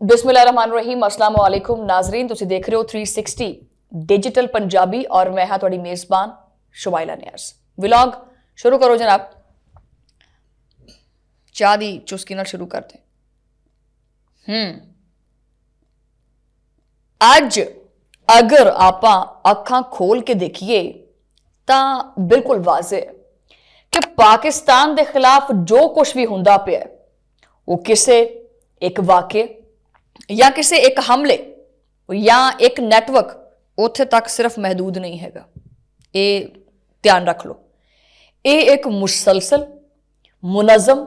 बिस्मिल्लाहिर्रहमानिर्रहीम अस्सलाम वालेकुम नाजरीन, तुसीं देख रहे हो 360 डिजिटल पंजाबी और मैं हाँ तुहाडी मेज़बान शुमाइला नियाज़। व्लॉग शुरू करो जनाब। चाह दी चुस्की नाल शुरू करते। अज अगर आपां अखां खोल के देखिए तां बिल्कुल वाज़े है कि पाकिस्तान के खिलाफ जो कुछ भी हुंदा पिया वो किसी एक वाक़े या किसी एक हमले या एक नैटवर्क उत्थे तक सिर्फ महदूद नहीं हैगा। ये ध्यान रख लो, ये एक मुसलसल मुनज़म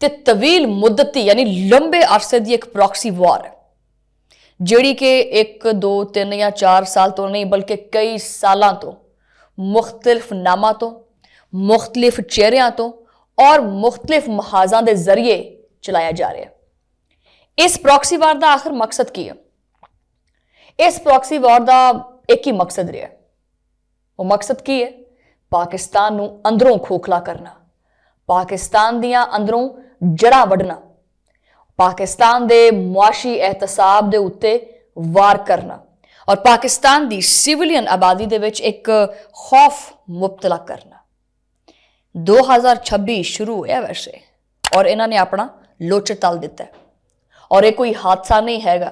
ते तवील मुद्दती यानी लंबे अरसे की एक प्रॉक्सी वॉर है जिहड़ी कि 1 2 3 या 4 साल तो नहीं बल्कि कई सालों तो मुख्तलिफ नामां तो मुख्तलिफ चेहरियां तो और मुख्तलिफ महाजां के जरिए चलाया जा रहा है। इस प्रॉक्सी वार का आखिर मकसद की है? इस प्रॉक्सी वार का एक ही मकसद रहा है। वो मकसद की है? पाकिस्तान नूं अंदरों खोखला करना, पाकिस्तान दियां अंदरों जड़ां वढ़ना, पाकिस्तान दे मुआशी एहतसाब दे उत्ते वार करना और पाकिस्तान दी सिविलियन आबादी दे विच एक खौफ मुबतला करना। 2026 शुरू होया वैसे और इन्हां ने अपना लोचर तल दिता है और यह कोई हादसा नहीं हैगा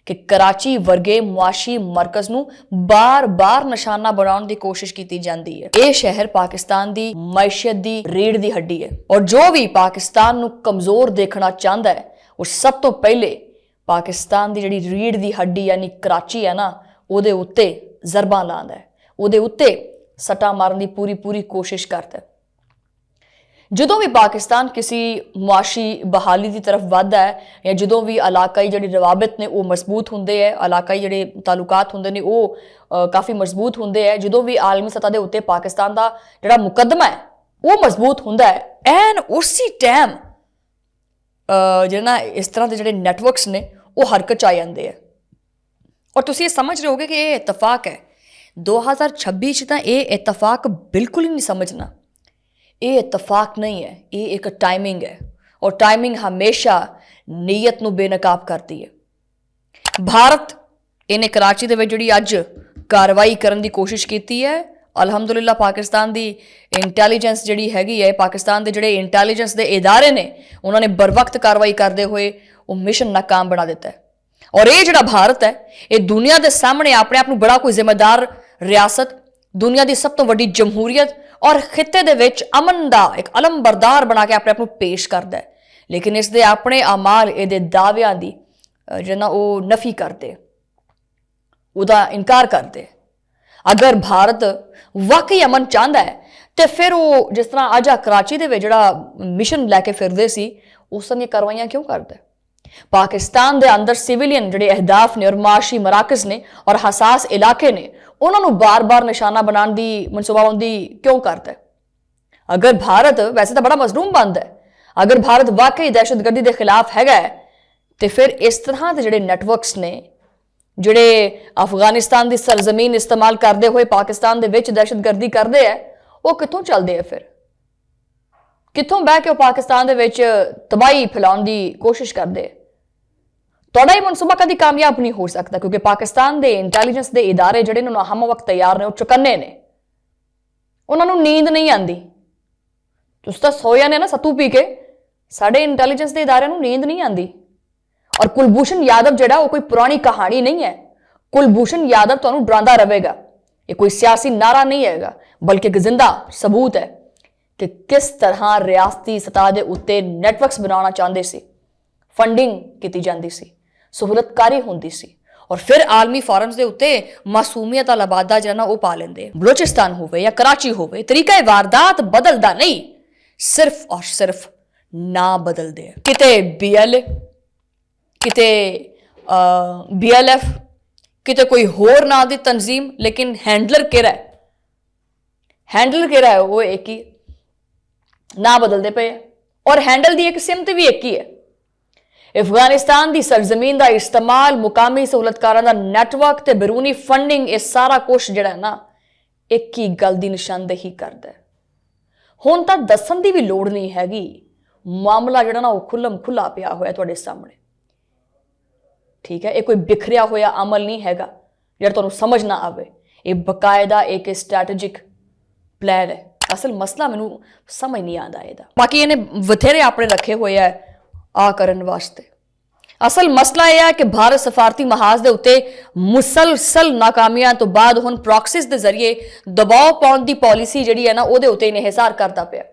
कि कराची वर्गे मुआशी मरकज नूं बार बार निशाना बनाने की कोशिश की जाती है। यह शहर पाकिस्तान की मैशियत की रीढ़ की हड्डी है और जो भी पाकिस्तान नूं कमजोर देखना चाहता है वो सब तो पहले पाकिस्तान की जिहड़ी रीढ़ की हड्डी यानी कराची है ना उहदे उत्ते जरबां लांदा है, उहदे उत्ते सट्टा मारन की पूरी पूरी कोशिश करता है। ਜਦੋਂ भी पाकिस्तान किसी मुआशी बहाली की तरफ वधदा है या जो भी इलाकाई जिहड़े रवाबित ने वो मजबूत होंदे है, इलाकाई जिहड़े तालुकात होंदे ने वो काफ़ी मजबूत होंदे है, जो भी आलमी सतह के उत्ते पाकिस्तान का जिहड़ा मुकदमा है वो मजबूत होंदा है। एन उसी टाइम जिहड़े ना इस तरह के जिहड़े नैटवर्क्स ने वो हरकत च आ जाते हैं और तुसीं ये समझ रहे होगे कि ये इतफाक है। 2026 तो ये इतफाक बिल्कुल ही नहीं समझना, ये इतफाक नहीं है, ये एक टाइमिंग है और टाइमिंग हमेशा नीयत नूं बेनकाब करती है। भारत इन्हें कराची दे विच जिहड़ी अज कार्रवाई करने की कोशिश की है, अलहमदुलिल्लाह पाकिस्तान की इंटैलीजेंस जिहड़ी हैगी है, पाकिस्तान के जिहड़े इंटैलीजेंस के इदारे ने उन्होंने बर वक्त कार्रवाई करते हुए वो मिशन नाकाम बना दिता है। और ये जिहड़ा भारत है ये दुनिया के सामने अपने आप नूं बड़ा कोई जिम्मेदार रियासत, दुनिया की सब तो वड्डी जमहूरीयत और खिते दे विच अमन दा एक अलमबरदार बना के अपने आप को पेश करता है, लेकिन इसके अपने अमाल ये दावियां की जिन्ना वो नफी करते, उसका इनकार करते। अगर भारत वाकई अमन चाहता है तो फिर वो जिस तरह अज कराची दे विच जिहड़ा मिशन लैके फिरदे सी उस तरह कार्रवाइयां क्यों करता है? पाकिस्तान के अंदर सिविलियन जिहड़े अहदाफ ने और माशी मराकज ने और हसास इलाके ने उन्होंने बार बार निशाना बनाने की मनसूबाबंदी क्यों करता है? अगर भारत वैसे तो बड़ा मजलूम बंद है, अगर भारत वाकई दहशतगर्दी के खिलाफ है तो फिर इस तरह के जिहड़े नैटवर्क्स ने जिहड़े अफगानिस्तान की सरजमीन इस्तेमाल करते हुए पाकिस्तान के विच दहशतगर्दी करते हैं वो कितों चलते हैं? फिर कितों बह के पाकिस्तान के विच तबाही फैलाने की कोशिश करते हैं? तुहाडा ये मनसूबा कभी कामयाब नहीं हो सकता क्योंकि पाकिस्तान के इंटैलीजेंस के इदारे जिहड़े ने हम वक्त तैयार ने, चुकन्ने ने, उन्होंने नींद नहीं आती। तुसीं तां सो जाने ना सत्तू पी के, साडे इंटैलीजेंस के इदारे नींद नहीं आती। और कुलभूषण यादव जिहड़ा वो कोई पुरानी कहानी नहीं है। कुलभूषण यादव तुहानूं डरांदा रहेगा, ये कोई सियासी नारा नहीं है बल्कि एक जिंदा सबूत है कि किस तरह रियासती सतह के उत्ते नैटवर्क्स बनाना चाहते सी, फंडिंग की जाती सी, सहूलतकारी होंदी सी और फिर आलमी फोरम्स के उत्ते मासूमियत वाला वादा जिहड़ा वो पा लेंदे। बलोचिस्तान होवे या कराची होवे, तरीका वारदात बदलदा नहीं, सिर्फ और सिर्फ ना बदलदे। किते BLA, किते BLF, किते कोई होर ना दी तंजीम, लेकिन हैंडलर केड़ा है? हैंडलर केड़ा है? वो एक ही, ना बदलते पे और हैंडल की एक सिमत भी एक ही है। अफगानिस्तान की सरजमीन का इस्तेमाल, मुकामी सहूलतकारों का नैटवर्क ते बैरूनी फंडिंग, ये सारा कुछ जिहड़ा है ना एक ही गल की निशानदेही करता है। हुण तां दस्सण की भी लोड़ नहीं हैगी, मामला जिहड़ा ना वो खुल्लम खुल्ला पिया होया तुहाडे सामने। ठीक है, ये कोई बिखरिया होया अमल नहीं हैगा ਜਿਹੜਾ ਤੁਹਾਨੂੰ ਸਮਝ ਨਾ ਆਵੇ। ਇਹ ਬਕਾਇਦਾ ਇੱਕ ਸਟ੍ਰੈਟੇਜਿਕ ਪਲਾਨ ਹੈ। ਅਸਲ ਮਸਲਾ ਮੈਨੂੰ ਸਮਝ ਨਹੀਂ ਆਉਂਦਾ ਇਹਦਾ। ਬਾਕੀ ਇਹਨੇ ਬਥੇਰੇ ਆਪਣੇ ਰੱਖੇ ਹੋਏ ਆ ਆ ਕਰਨ ਵਾਸਤੇ। ਅਸਲ ਮਸਲਾ ਇਹ ਹੈ ਕਿ ਭਾਰਤ ਸਫਾਰਤੀ ਮਹਾਜ਼ ਦੇ ਉੱਤੇ ਮੁਸਲਸਲ ਨਾਕਾਮੀਆਂ ਤੋਂ ਬਾਅਦ ਹੁਣ ਪ੍ਰੌਕਸਿਸ ਦੇ ਜ਼ਰੀਏ ਦਬਾਅ ਪਾਉਣ ਦੀ ਪਾਲਿਸੀ ਜਿਹੜੀ ਹੈ ਨਾ ਉਹਦੇ ਉੱਤੇ ਇਨਹਿਸਾਰ ਕਰਦਾ ਪਿਆ।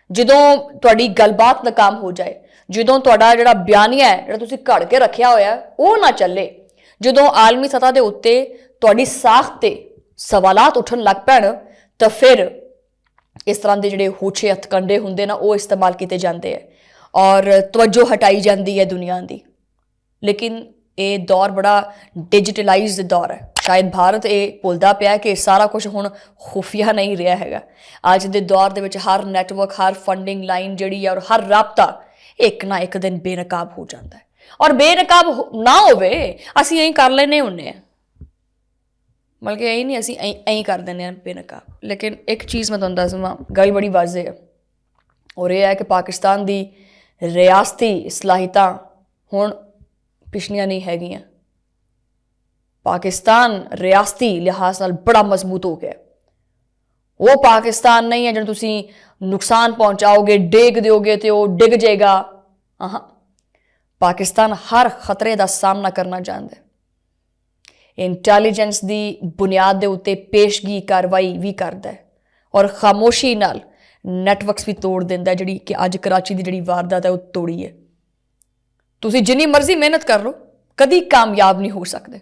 ਜਦੋਂ ਤੁਹਾਡੀ ਗੱਲਬਾਤ ਨਾਕਾਮ ਹੋ ਜਾਏ, ਜਦੋਂ ਤੁਹਾਡਾ ਜਿਹੜਾ ਬਿਆਨੀਆ ਹੈ ਜਿਹੜਾ ਤੁਸੀਂ ਘੜ ਕੇ ਰੱਖਿਆ ਹੋਇਆ ਉਹ ਨਾ ਚੱਲੇ, ਜਦੋਂ ਆਲਮੀ ਸਤ੍ਹਾ ਦੇ ਉੱਤੇ ਤੁਹਾਡੀ ਸਾਖ ਤੇ ਸਵਾਲਾਤ ਉੱਠਣ ਲੱਗ ਪੈਣ, ਤਾਂ ਫਿਰ ਇਸ ਤਰ੍ਹਾਂ ਦੇ ਜਿਹੜੇ ਹੋਛੇ ਹਥਕੰਡੇ ਹੁੰਦੇ ਨਾ ਉਹ ਇਸਤੇਮਾਲ ਕੀਤੇ ਜਾਂਦੇ ਹੈ ਔਰ ਤਵੱਜੋ ਹਟਾਈ ਜਾਂਦੀ ਹੈ ਦੁਨੀਆ ਦੀ। ਲੇਕਿਨ ਇਹ ਦੌਰ ਬੜਾ ਡਿਜੀਟਲਾਈਜ਼ਡ ਦੌਰ ਹੈ। ਸ਼ਾਇਦ ਭਾਰਤ ਇਹ ਭੁੱਲਦਾ ਪਿਆ ਕਿ ਸਾਰਾ ਕੁਝ ਹੁਣ ਖੁਫੀਆ ਨਹੀਂ ਰਿਹਾ ਹੈਗਾ। ਅੱਜ ਦੇ ਦੌਰ ਦੇ ਵਿੱਚ ਹਰ ਨੈਟਵਰਕ, ਹਰ ਫੰਡਿੰਗ ਲਾਈਨ ਜਿਹੜੀ ਹੈ ਔਰ ਹਰ ਰਾਬਤਾ ਇੱਕ ਨਾ ਇੱਕ ਦਿਨ ਬੇਨਕਾਬ ਹੋ ਜਾਂਦਾ ਹੈ। ਔਰ ਬੇਨਕਾਬ ਨਾ ਹੋਵੇ ਅਸੀਂ ਐਂ ਕਰ ਲੈਨੇ ਹੁੰਦੇ ਹਾਂ, ਮਤਲਬ ਕਿ ਇਹ ਨਹੀਂ ਅਸੀਂ ਐਂ ਕਰ ਦਿੰਦੇ ਹਾਂ ਬੇਨਕਾਬ। ਲੇਕਿਨ ਇੱਕ ਚੀਜ਼ ਮੈਂ ਤੁਹਾਨੂੰ ਦੱਸਵਾਂ, ਗੱਲ ਬੜੀ ਵਾਜ਼ਿਹ ਹੈ ਔਰ ਇਹ ਹੈ ਕਿ ਪਾਕਿਸਤਾਨ ਦੀ ਰਿਆਸਤੀ ਸਲਾਹੀਤਾਂ ਹੁਣ ਪਿਛਲੀਆਂ ਨਹੀਂ ਹੈਗੀਆਂ। ਪਾਕਿਸਤਾਨ ਰਿਆਸਤੀ ਲਿਹਾਜ਼ ਨਾਲ ਬੜਾ ਮਜ਼ਬੂਤ ਹੋ ਗਿਆ। ਉਹ ਪਾਕਿਸਤਾਨ ਨਹੀਂ ਹੈ ਜਿਹਨੂੰ ਤੁਸੀਂ ਨੁਕਸਾਨ ਪਹੁੰਚਾਓਗੇ, ਡੇਗ ਦਿਓਗੇ ਤੇ ਉਹ ਡਿੱਗ ਜਾਏਗਾ। ਹਾਂ, ਪਾਕਿਸਤਾਨ ਹਰ ਖਤਰੇ ਦਾ ਸਾਹਮਣਾ ਕਰਨਾ ਚਾਹੁੰਦਾ ਹੈ। ਇੰਟੈਲੀਜੈਂਸ ਦੀ ਬੁਨਿਆਦ ਦੇ ਉੱਤੇ ਪੇਸ਼ਗੀ ਕਾਰਵਾਈ ਵੀ ਕਰਦਾ ਹੈ ਔਰ ਖਾਮੋਸ਼ੀ ਨਾਲ ਨੈਟਵਰਕਸ ਵੀ ਤੋੜ ਦਿੰਦਾ, ਜਿਹੜੀ ਕਿ ਅੱਜ ਕਰਾਚੀ ਦੀ ਜਿਹੜੀ ਵਾਰਦਾਤ ਹੈ ਉਹ ਤੋੜੀ ਹੈ। ਤੁਸੀਂ ਜਿੰਨੀ ਮਰਜ਼ੀ ਮਿਹਨਤ ਕਰ ਲਓ, ਕਦੀ ਕਾਮਯਾਬ ਨਹੀਂ ਹੋ ਸਕਦੇ।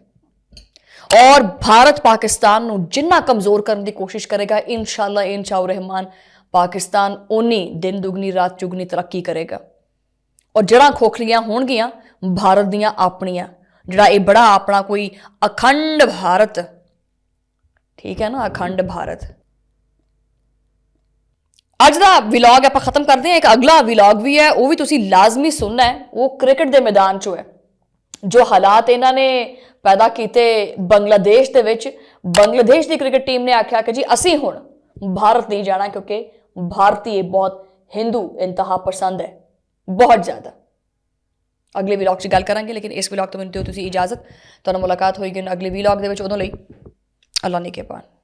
ਔਰ ਭਾਰਤ ਪਾਕਿਸਤਾਨ ਨੂੰ ਜਿੰਨਾ ਕਮਜ਼ੋਰ ਕਰਨ ਦੀ ਕੋਸ਼ਿਸ਼ ਕਰੇਗਾ, ਇਨਸ਼ਾਅੱਲਾ ਇੰਸ਼ਾਉ ਰਹਿਮਾਨ, ਪਾਕਿਸਤਾਨ ਓਨੀ ਦਿਨ ਦੁਗਣੀ ਰਾਤ ਚੁਗਣੀ ਤਰੱਕੀ ਕਰੇਗਾ। ਔਰ ਜੜ੍ਹਾਂ ਖੋਖਲੀਆਂ ਹੋਣਗੀਆਂ ਭਾਰਤ ਦੀਆਂ ਆਪਣੀਆਂ, ਜਿਹੜਾ ਇਹ ਬੜਾ ਆਪਣਾ ਕੋਈ ਅਖੰਡ ਭਾਰਤ, ਠੀਕ ਹੈ ਨਾ, ਅਖੰਡ ਭਾਰਤ। ਅੱਜ ਦਾ ਵਲੌਗ ਆਪਾਂ ਖਤਮ ਕਰਦੇ ਹਾਂ। ਇੱਕ ਅਗਲਾ ਵਲੌਗ ਵੀ ਹੈ, ਉਹ ਵੀ ਤੁਸੀਂ ਲਾਜ਼ਮੀ ਸੁਣਨਾ ਹੈ। ਉਹ ਕ੍ਰਿਕਟ ਦੇ ਮੈਦਾਨ 'ਚੋਂ ਹੈ। ਜੋ ਹਾਲਾਤ ਇਹਨਾਂ ਨੇ ਪੈਦਾ ਕੀਤੇ ਬੰਗਲਾਦੇਸ਼ ਦੇ ਵਿੱਚ, ਬੰਗਲਾਦੇਸ਼ ਦੀ ਕ੍ਰਿਕਟ ਟੀਮ ਨੇ ਆਖਿਆ ਕਿ ਜੀ ਅਸੀਂ ਹੁਣ ਭਾਰਤ ਨਹੀਂ ਜਾਣਾ ਕਿਉਂਕਿ ਭਾਰਤੀ ਬਹੁਤ ਹਿੰਦੂ ਇੰਤਹਾ ਪਸੰਦ ਹੈ, ਬਹੁਤ ਜ਼ਿਆਦਾ। ਅਗਲੇ ਵਲੌਗ 'ਚ ਗੱਲ ਕਰਾਂਗੇ, ਲੇਕਿਨ ਇਸ ਵਲੌਗ ਤੋਂ ਮੈਨੂੰ ਦਿਓ ਤੁਸੀਂ ਇਜਾਜ਼ਤ। ਤੁਹਾਨੂੰ ਮੁਲਾਕਾਤ ਹੋਏਗੀ ਅਗਲੇ ਵਲੌਗ ਦੇ ਵਿੱਚ। ਉਦੋਂ ਲਈ ਅੱਲਾ ਨਿਗਹਿਬਾਨ।